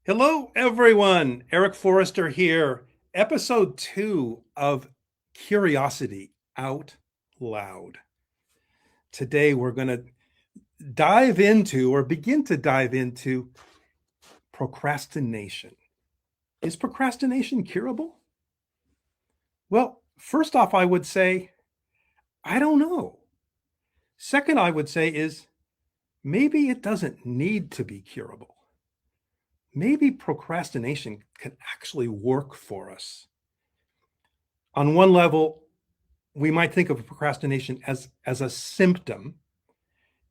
Hello, everyone. Eric Forrester here. Episode 2 of Curiosity Out Loud. Today, we're going to dive into or begin to dive into procrastination. Is procrastination curable? Well, first off, I would say, I don't know. Second, I would say is maybe it doesn't need to be curable. Maybe procrastination can actually work for us. On one level, we might think of procrastination as a symptom.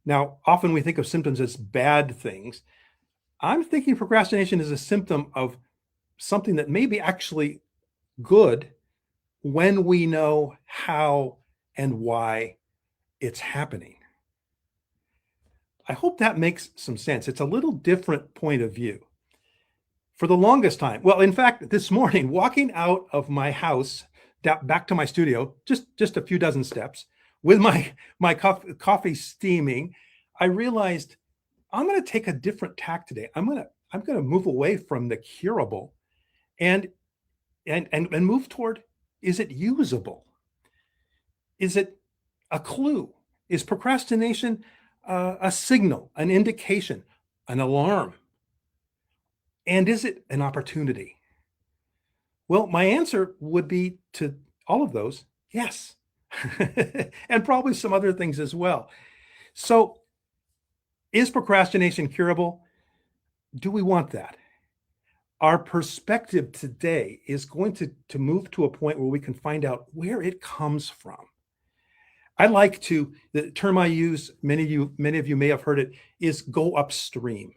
Now, often we think of symptoms as bad things. I'm thinking procrastination is a symptom of something that may be actually good when we know how and why it's happening. I hope that makes some sense. It's a little different point of view. For the longest time, well, in fact, this morning, walking out of my house back to my studio, just a few dozen steps, with my coffee steaming, I realized I'm going to take a different tack today. I'm going to move away from the curable and move toward, is it usable? Is it a clue? Is procrastination a signal, an indication, an alarm? And is it an opportunity? Well, my answer would be to all of those, yes. And probably some other things as well. So, is procrastination curable? Do we want that? Our perspective today is going to move to a point where we can find out where it comes from. I like to, the term I use, many of you may have heard it, is go upstream,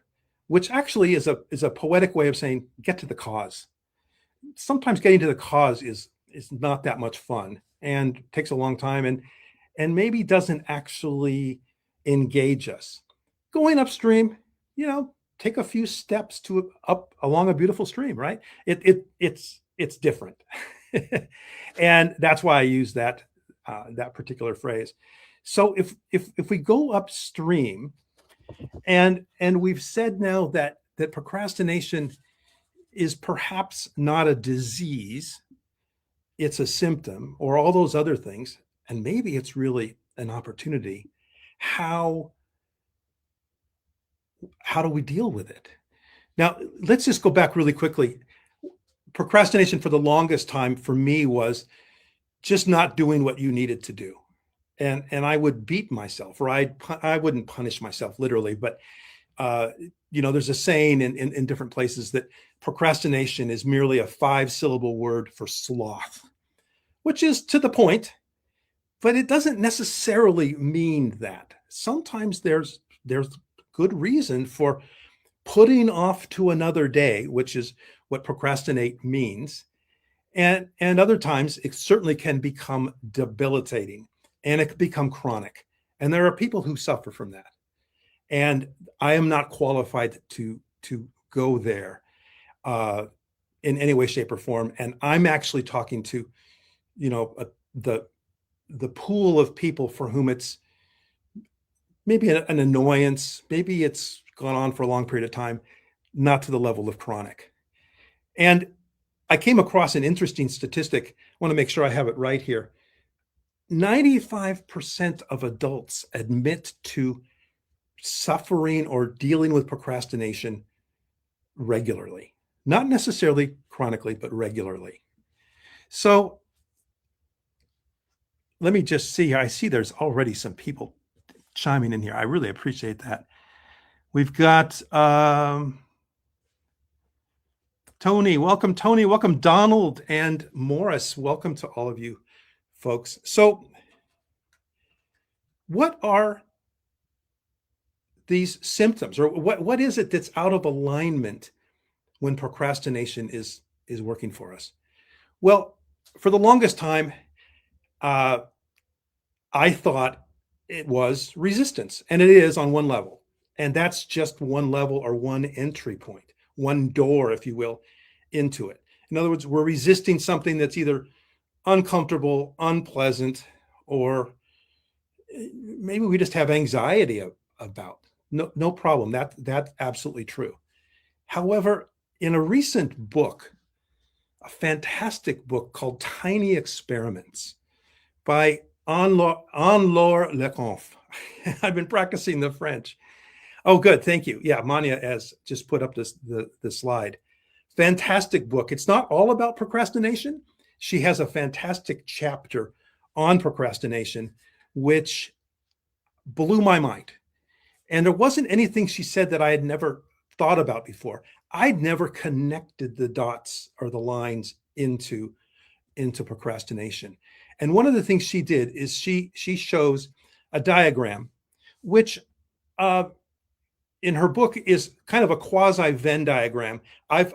which actually is a poetic way of saying get to the cause. Sometimes getting to the cause is not that much fun and takes a long time and maybe doesn't actually engage us. Going upstream, take a few steps to up along a beautiful stream, right? It's different. And that's why I use that particular phrase. So if we go upstream, and we've said now that procrastination is perhaps not a disease, it's a symptom, or all those other things, and maybe it's really an opportunity. How do we deal with it? Now, let's just go back really quickly. Procrastination for the longest time for me was just not doing what you needed to do. And I would beat myself, or I wouldn't punish myself literally, but there's a saying in different places that procrastination is merely a 5-syllable word for sloth, which is to the point, but it doesn't necessarily mean that. Sometimes there's good reason for putting off to another day, which is what procrastinate means. And other times it certainly can become debilitating and it can become chronic. And there are people who suffer from that. And I am not qualified to go there in any way, shape, or form. And I'm actually talking to, the pool of people for whom it's maybe an annoyance, maybe it's gone on for a long period of time, not to the level of chronic. And I came across an interesting statistic. I want to make sure I have it right here. 95% of adults admit to suffering or dealing with procrastination regularly, not necessarily chronically, but regularly. So let me just see. I see there's already some people chiming in here. I really appreciate that. We've got Tony. Welcome, Tony. Welcome, Donald and Morris. Welcome to all of you folks. So what are these symptoms, or what is it that's out of alignment when procrastination is working for us? Well, for the longest time, I thought it was resistance, and it is on one level. And that's just one level or one entry point, one door, if you will, into it. In other words, we're resisting something that's either uncomfortable, unpleasant, or maybe we just have anxiety about. No problem. That's absolutely true. However, in a recent book, a fantastic book called Tiny Experiments by Anne-Laure Le Cunff. I've been practicing the French. Oh, good. Thank you. Yeah, Manya has just put up the slide. Fantastic book. It's not all about procrastination. She has a fantastic chapter on procrastination, which blew my mind. And there wasn't anything she said that I had never thought about before. I'd never connected the dots or the lines into procrastination. And one of the things she did is she shows a diagram, which in her book is kind of a quasi Venn diagram. I've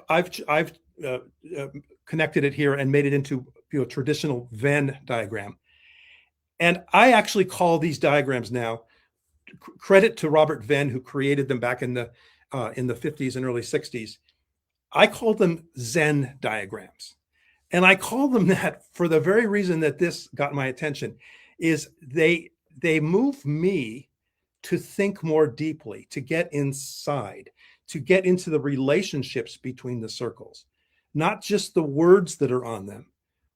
connected it here and made it into a traditional Venn diagram. And I actually call these diagrams now, credit to Robert Venn, who created them back in the 50s and early 60s. I call them Zen diagrams. And I call them that for the very reason that this got my attention, is they move me to think more deeply, to get inside, to get into the relationships between the circles, not just the words that are on them,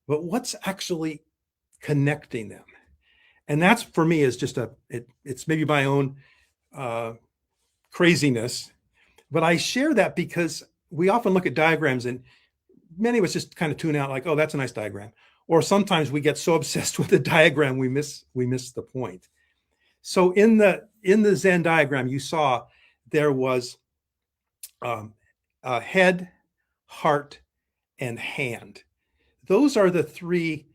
but what's actually connecting them. And that's, for me, is just it's maybe my own craziness, but I share that because we often look at diagrams and many of us just kind of tune out, like, oh, that's a nice diagram. Or sometimes we get so obsessed with the diagram we miss the point. So in the Zen diagram, you saw there was head, heart, and hand. Those are the three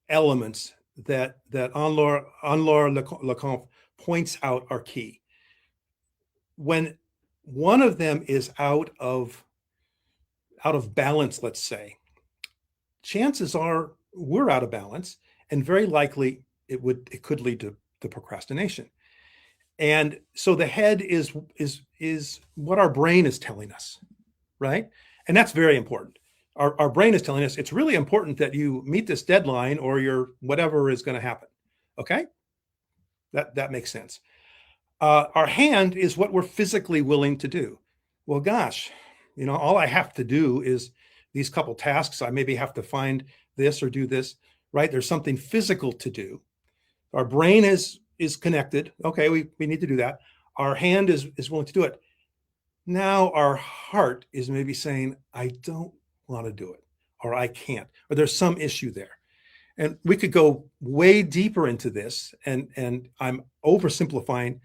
elements that Anne-Laure Le Cunff points out are key. When one of them is out of balance, let's say, chances are we're out of balance, and very likely it could lead to procrastination. And so the head is what our brain is telling us, right? And that's very important. Our brain is telling us it's really important that you meet this deadline or your whatever is going to happen. Okay, that makes sense. Our hand is what we're physically willing to do. Well, gosh, all I have to do is these couple tasks. I maybe have to find this or do this, right? There's something physical to do. Our brain is connected. Okay, we need to do that. Our hand is willing to do it. Now our heart is maybe saying, I don't want to do it, or I can't, or there's some issue there. And we could go way deeper into this, and I'm oversimplifying,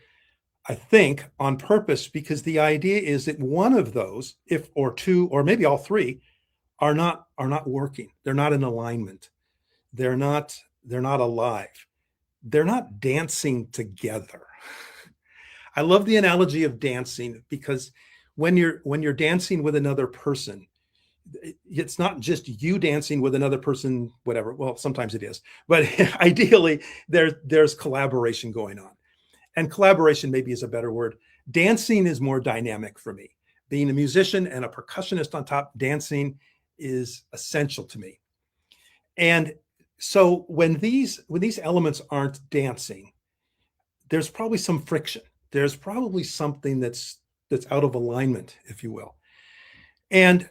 I think, on purpose, because the idea is that one of those, or two, or maybe all three, are not working. They're not in alignment. They're not alive. They're not dancing together. I love the analogy of dancing, because when you're dancing with another person, it's not just you dancing with another person, whatever. Well, sometimes it is, but ideally there's collaboration going on. And collaboration maybe is a better word. Dancing is more dynamic for me. Being a musician and a percussionist on top, dancing is essential to me. And so when these elements aren't dancing, there's probably some friction. There's probably something that's out of alignment, if you will. And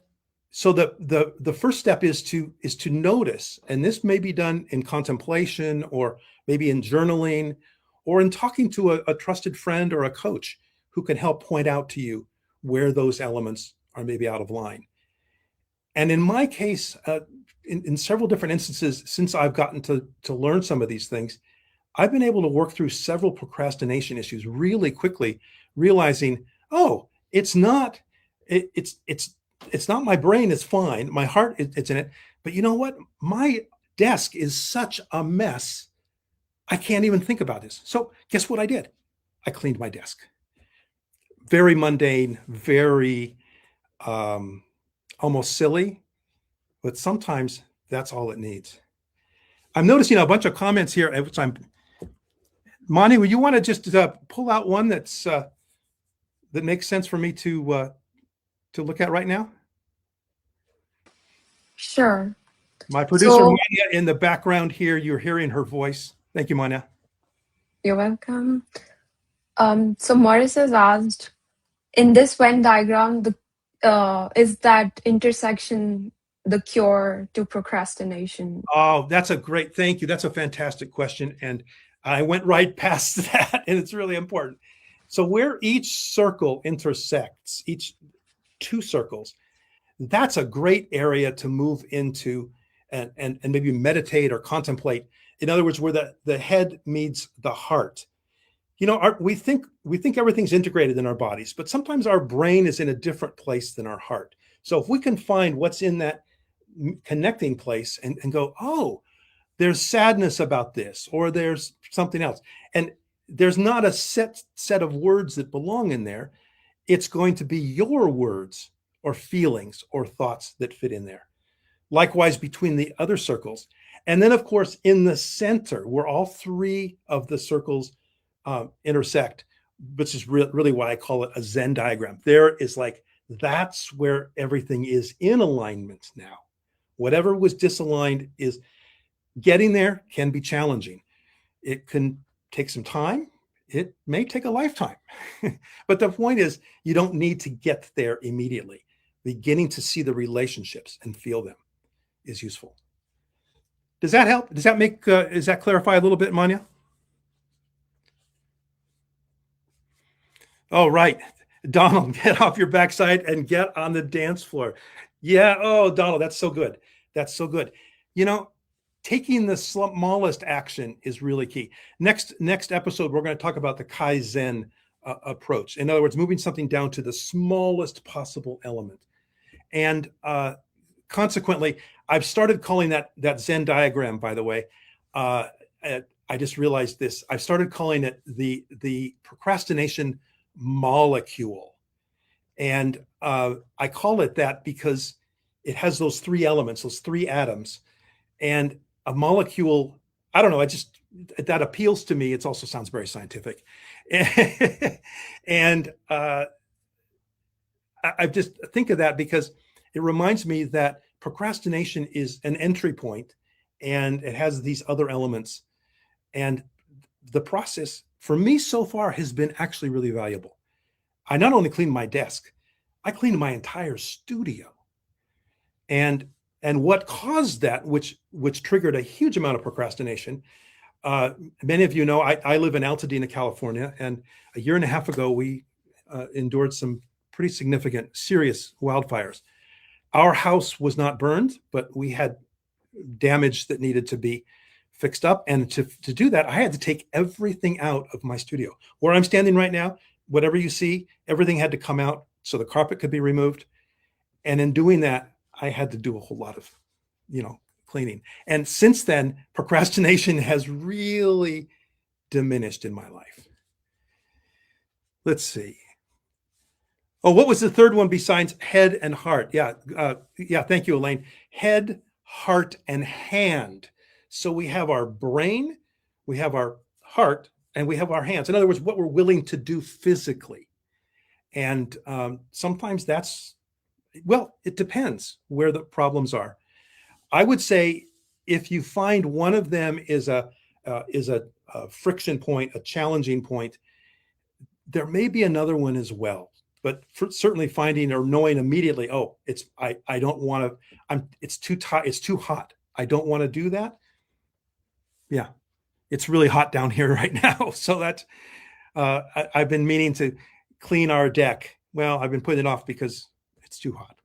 so the first step is to notice, and this may be done in contemplation, or maybe in journaling, or in talking to a trusted friend or a coach who can help point out to you where those elements are maybe out of line. And in my case, in several different instances, since I've gotten to learn some of these things, I've been able to work through several procrastination issues really quickly, realizing, oh, it's not my brain, it's fine. My heart, it's in it. But you know what? My desk is such a mess, I can't even think about this. So guess what I did? I cleaned my desk. Very mundane, very almost silly, but sometimes that's all it needs. I'm noticing a bunch of comments here, which Mani, would you want to just pull out one that makes sense for me to look at right now? Sure. My producer, Mania, in the background here, you're hearing her voice. Thank you, Mania. You're welcome. So Morris has asked, in this Venn diagram, is that intersection the cure to procrastination? Oh, thank you. That's a fantastic question. And I went right past that, and it's really important. So, where each circle intersects, each two circles, that's a great area to move into and maybe meditate or contemplate. In other words, where the head meets the heart. We think everything's integrated in our bodies, but sometimes our brain is in a different place than our heart. So if we can find what's in that connecting place and go, oh, there's sadness about this, or there's something else, and there's not a set of words that belong in there. It's going to be your words or feelings or thoughts that fit in there. Likewise, between the other circles. And then, of course, in the center, where all three of the circles intersect, which is really why I call it a Zen diagram. That's where everything is in alignment now. Whatever was disaligned is getting there can be challenging. It can take some time. It may take a lifetime. But the point is, you don't need to get there immediately. Beginning to see the relationships and feel them is useful. Does that help? Does that clarify a little bit, Manya? Oh, right. Donald, get off your backside and get on the dance floor. Yeah. Oh, Donald, that's so good. That's so good. Taking the smallest action is really key. Next episode, we're going to talk about the Kaizen approach. In other words, moving something down to the smallest possible element. And consequently, I've started calling that Zen diagram, by the way. I just realized this. I've started calling it the procrastination molecule. And I call it that because it has those three elements, those three atoms. And a molecule, I don't know, that appeals to me. It also sounds very scientific. And I just think of that because it reminds me that procrastination is an entry point, and it has these other elements. And the process for me so far has been actually really valuable. I not only cleaned my desk, I cleaned my entire studio. And what caused that, which triggered a huge amount of procrastination. Many of you know I live in Altadena, California, and a year and a half ago we endured some pretty significant, serious wildfires. Our house was not burned, but we had damage that needed to be fixed up. And to do that, I had to take everything out of my studio. Where I'm standing right now, whatever you see, everything had to come out so the carpet could be removed. And in doing that, I had to do a whole lot of, cleaning. And since then, procrastination has really diminished in my life. Let's see. Oh, what was the third one besides head and heart? Yeah. Thank you, Elaine. Head, heart, and hand. So we have our brain, we have our heart, and we have our hands. In other words, what we're willing to do physically. And sometimes it depends where the problems are. I would say if you find one of them is a friction point, a challenging point, there may be another one as well. But certainly finding or knowing immediately, I don't want to. It's too tight. It's too hot. I don't want to do that. Yeah, it's really hot down here right now. So that I've been meaning to clean our deck. Well, I've been putting it off because it's too hot.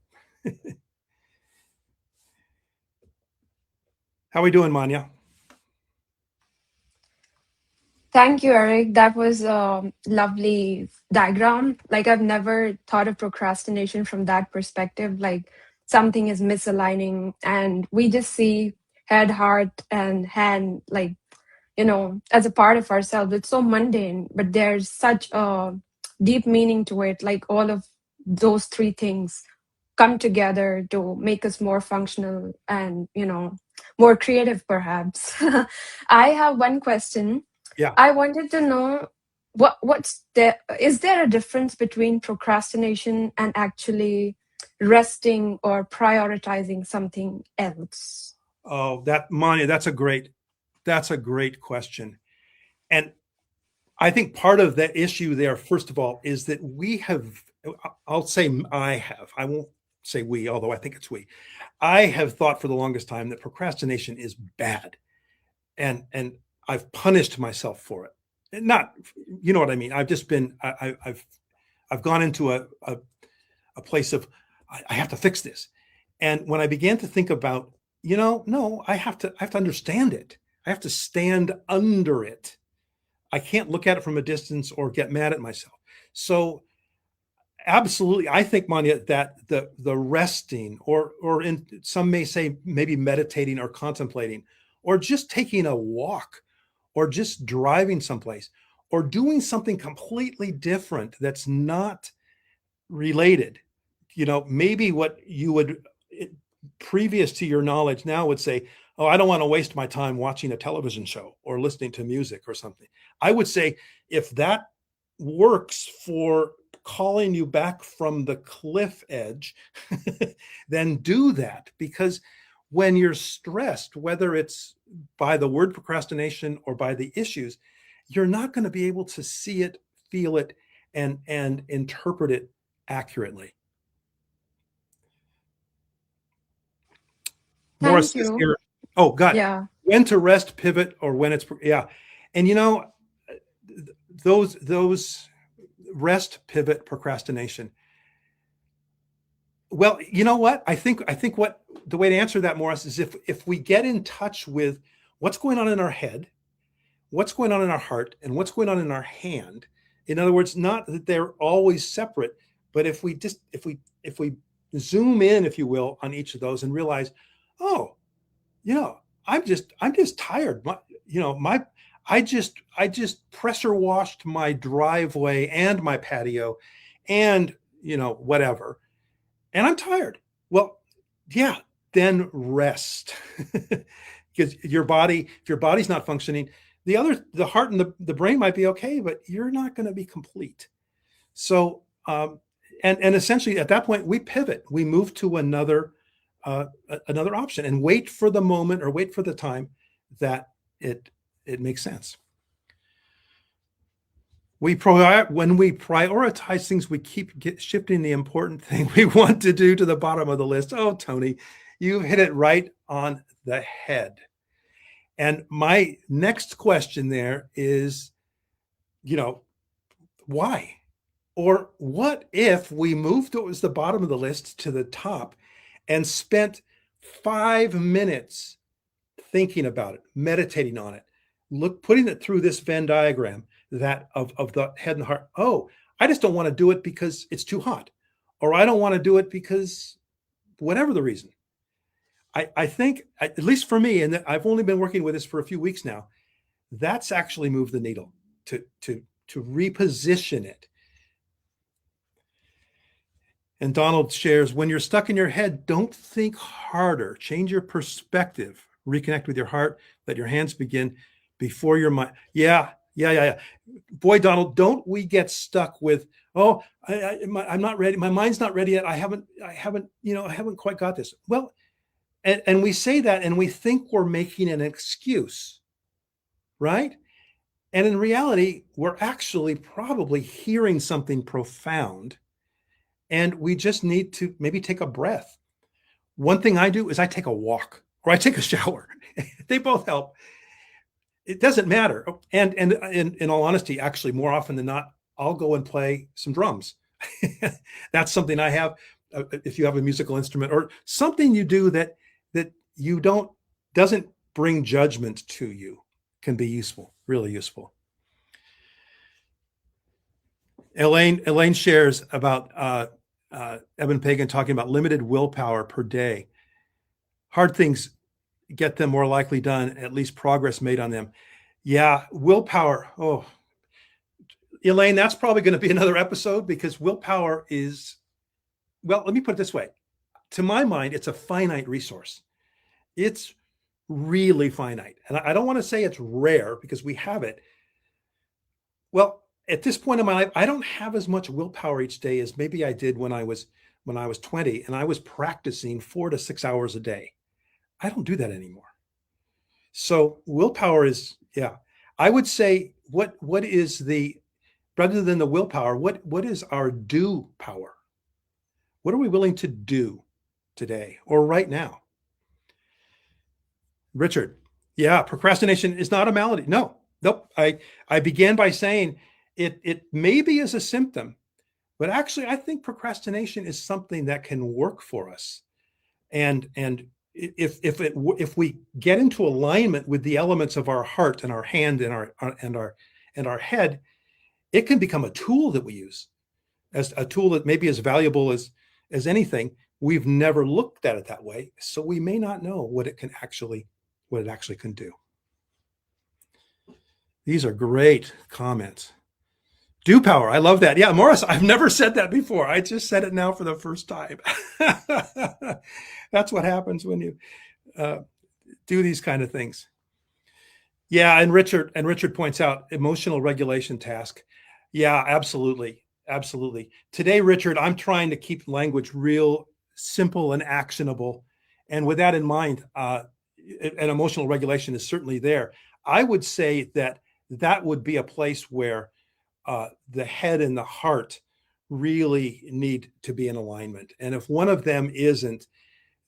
How are we doing, Manya? Thank you, Eric. That was a lovely diagram. Like, I've never thought of procrastination from that perspective. Like, something is misaligning, and we just see head, heart, and hand, like, as a part of ourselves. It's so mundane, but there's such a deep meaning to it. Like, all of those three things come together to make us more functional and, more creative, perhaps. I have one question. Yeah. I wanted to know is there a difference between procrastination and actually resting or prioritizing something else? Oh, Manya, that's a great question. And I think part of the issue there, first of all, is that we have I'll say I have. I won't say we, although I think it's we. I have thought for the longest time that procrastination is bad, and I've punished myself for it. And not, you know what I mean. I've just been I've gone into a place of I have to fix this. And when I began to think about, no, I have to understand it. I have to stand under it. I can't look at it from a distance or get mad at myself. So absolutely, I think, Manya, that the resting, or in some may say maybe meditating or contemplating, or just taking a walk, or just driving someplace, or doing something completely different that's not related. Maybe what you would, previous to your knowledge now, would say, oh, I don't want to waste my time watching a television show or listening to music or something. I would say, if that works for calling you back from the cliff edge, then do that. Because when you're stressed, whether it's by the word procrastination or by the issues, you're not going to be able to see it, feel it, and interpret it accurately. Morris Thank says you. here, oh, God, Yeah. when to rest, pivot, or when it's, yeah. And those rest, pivot, procrastination. Well, you know what? I think what the way to answer that, Morris, is if we get in touch with what's going on in our head, what's going on in our heart, and what's going on in our hand. In other words, not that they're always separate, but if we zoom in, if you will, on each of those and realize, oh, I'm just tired. I just pressure washed my driveway and my patio, and whatever, and I'm tired. Well, yeah, then rest. Because if your body's not functioning, the heart and the brain might be okay, but you're not going to be complete. So, and essentially at that point we pivot, we move to another option, and wait for the moment, or wait for the time that it makes sense. When we prioritize things, we keep shifting the important thing we want to do to the bottom of the list. Oh, Tony, you hit it right on the head. And my next question there is, why? Or what if we moved what was the bottom of the list to the top and spent 5 minutes thinking about it, meditating on it, putting it through this Venn diagram that of the head and the heart. Oh, I just don't want to do it because it's too hot, or I don't want to do it because whatever the reason. I think, at least for me, and I've only been working with this for a few weeks now, that's actually moved the needle to reposition it. And Donald shares, when you're stuck in your head, don't think harder. Change your perspective. Reconnect with your heart. Let your hands begin before your mind. Yeah. Boy, Donald, don't we get stuck with, oh, I'm not ready. My mind's not ready yet. I haven't quite got this. Well, and we say that, and we think we're making an excuse, right? And in reality, we're actually probably hearing something profound, and we just need to maybe take a breath. One thing I do is I take a walk, or I take a shower. They both help. It doesn't matter. And in all honesty, actually, more often than not, I'll go and play some drums. That's something I have. If you have a musical instrument, or something you do that you doesn't bring judgment to you, can be useful, really useful. Elaine shares about Eben Pagan talking about limited willpower per day. Hard things get them more likely done, at least progress made on them. Yeah, willpower. Oh, Elaine, that's probably going to be another episode, because willpower is, well, let me put it this way. To my mind, it's a finite resource. It's really finite. And I don't want to say it's rare, because we have it. Well, at this point in my life, I don't have as much willpower each day as maybe I did when I was 20, and I was practicing 4 to 6 hours a day. I don't do that anymore. So willpower is, yeah. I would say, what is the, rather than the willpower, what is our do power? What are we willing to do today or right now? Richard, yeah, procrastination is not a malady. No, nope. I began by saying it maybe is a symptom, but actually I think procrastination is something that can work for us. And if we get into alignment with the elements of our heart and our hand and our head, it can become a tool that we use, as a tool that may be as valuable as anything. We've never looked at it that way, so we may not know what it actually can do. These are great comments. Do power. I love that. Yeah, Morris, I've never said that before. I just said it now for the first time. That's what happens when you do these kind of things. Yeah, and Richard points out emotional regulation task. Yeah, absolutely. Absolutely. Today, Richard, I'm trying to keep language real simple and actionable. And with that in mind, an emotional regulation is certainly there. I would say that would be a place where the head and the heart really need to be in alignment. And if one of them isn't,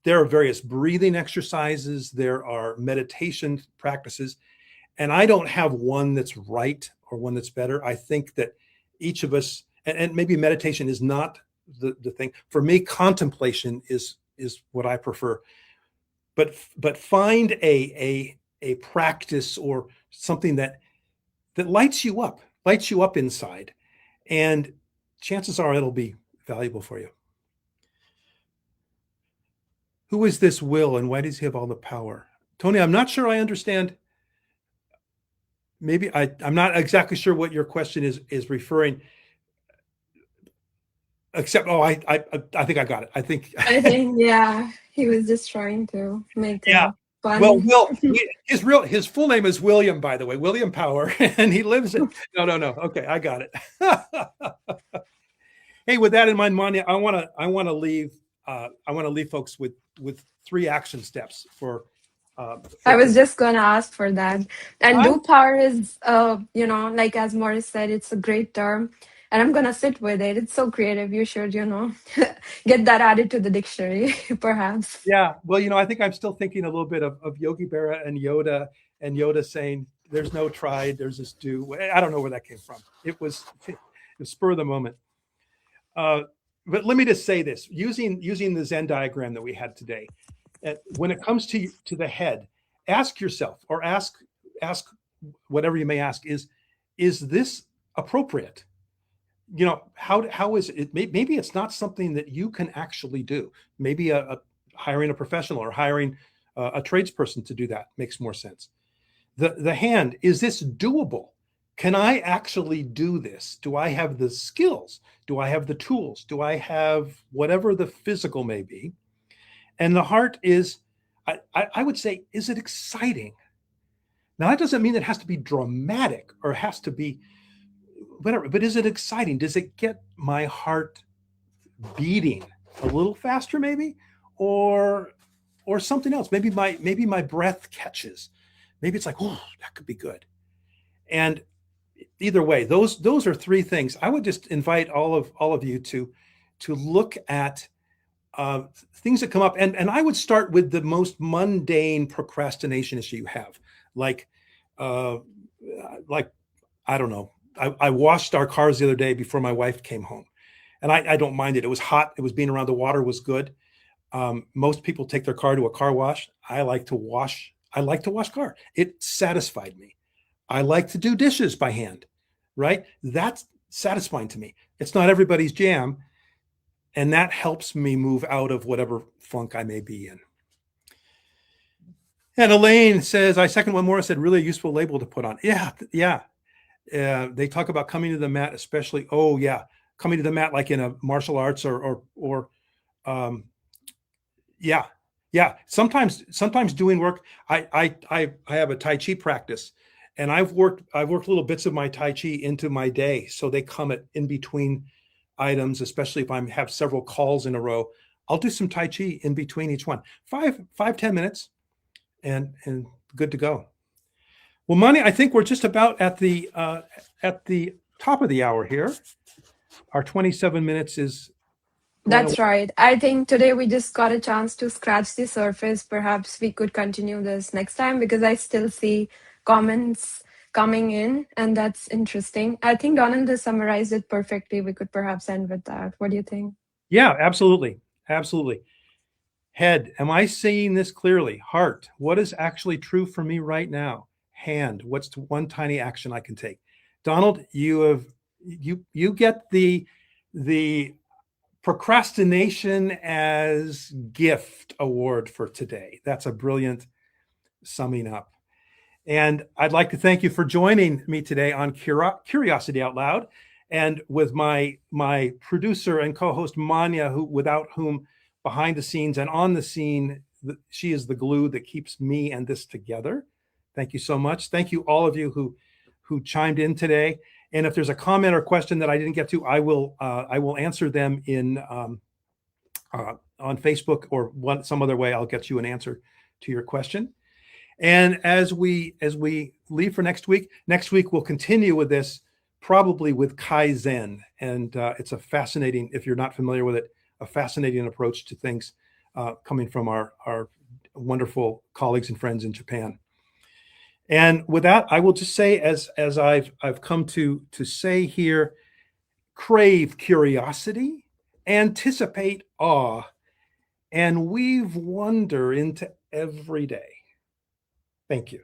there are various breathing exercises, there are meditation practices, and I don't have one that's right or one that's better. I think that each of us, and maybe meditation is not the thing. For me, contemplation is what I prefer. But find a practice or something that lights you up inside, and chances are it'll be valuable for you. Who is this Will, and why does he have all the power? Tony, I'm not sure I understand. Maybe I'm not exactly sure what your question is referring. Except, I think I got it. I think Yeah, he was just trying to make yeah. it fun. Well, Will, his full name is William, by the way, William Power, and he lives in. No. Okay, I got it. Hey, with that in mind, Manya, I want to leave folks with 3 action steps for I was just gonna ask for that. And I'm do power is, like as Morris said, it's a great term, and I'm gonna sit with it. It's so creative. You should, get that added to the dictionary, perhaps. Yeah, well, I think I'm still thinking a little bit of Yogi Berra and Yoda saying, "There's no try, there's this do." I don't know where that came from. It was spur of the moment. But let me just say this: using the Zen diagram that we had today, when it comes to the head, ask yourself, or ask whatever you may ask, is this appropriate? How is it? Maybe it's not something that you can actually do. Maybe hiring a professional or hiring a tradesperson to do that makes more sense. The hand, is this doable? Can I actually do this? Do I have the skills? Do I have the tools? Do I have whatever the physical may be? And the heart is, I would say, is it exciting? Now, that doesn't mean it has to be dramatic or has to be whatever, but is it exciting? Does it get my heart beating a little faster, maybe, or something else? Maybe my breath catches. Maybe it's like, oh, that could be good. And either way, those are 3 things. I would just invite all of you to look at things that come up, and I would start with the most mundane procrastination issue you have, like I don't know. I washed our cars the other day before my wife came home, and I don't mind it. It was hot. It was being around the water was good. Most people take their car to a car wash. I like to wash car. It satisfied me. I like to do dishes by hand, right? That's satisfying to me. It's not everybody's jam, and that helps me move out of whatever funk I may be in. And Elaine says, I second what Morris said, really a useful label to put on. Yeah. They talk about coming to the mat, especially, coming to the mat like in a martial arts or Sometimes doing work. I have a Tai Chi practice, and I've worked little bits of my Tai Chi into my day, so they come in between items, especially if I have several calls in a row. I'll do some Tai Chi in between each one, 10 minutes, and good to go. Well, Mani, I think we're just about at the top of the hour here. Our 27 minutes is run That's away. right. I think today we just got a chance to scratch the surface. Perhaps we could continue this next time because I still see comments coming in, and that's interesting. I think Donald has summarized it perfectly. We could perhaps end with that. What do you think? Yeah, absolutely. Absolutely. Head, am I seeing this clearly? Heart, what is actually true for me right now? Hand, what's one tiny action I can take? Donald, you get the procrastination as gift award for today. That's a brilliant summing up. And I'd like to thank you for joining me today on Curiosity Out Loud, and with my producer and co-host Manya, who without whom behind the scenes and on the scene, she is the glue that keeps me and this together. Thank you so much. Thank you all of you who chimed in today. And if there's a comment or question that I didn't get to, I will answer them in on Facebook or some other way. I'll get you an answer to your question. And as we leave for next week we'll continue with this, probably with Kaizen. And it's a fascinating, if you're not familiar with it, a fascinating approach to things coming from our wonderful colleagues and friends in Japan. And with that, I will just say, as I've come to say here, crave curiosity, anticipate awe, and weave wonder into every day. Thank you.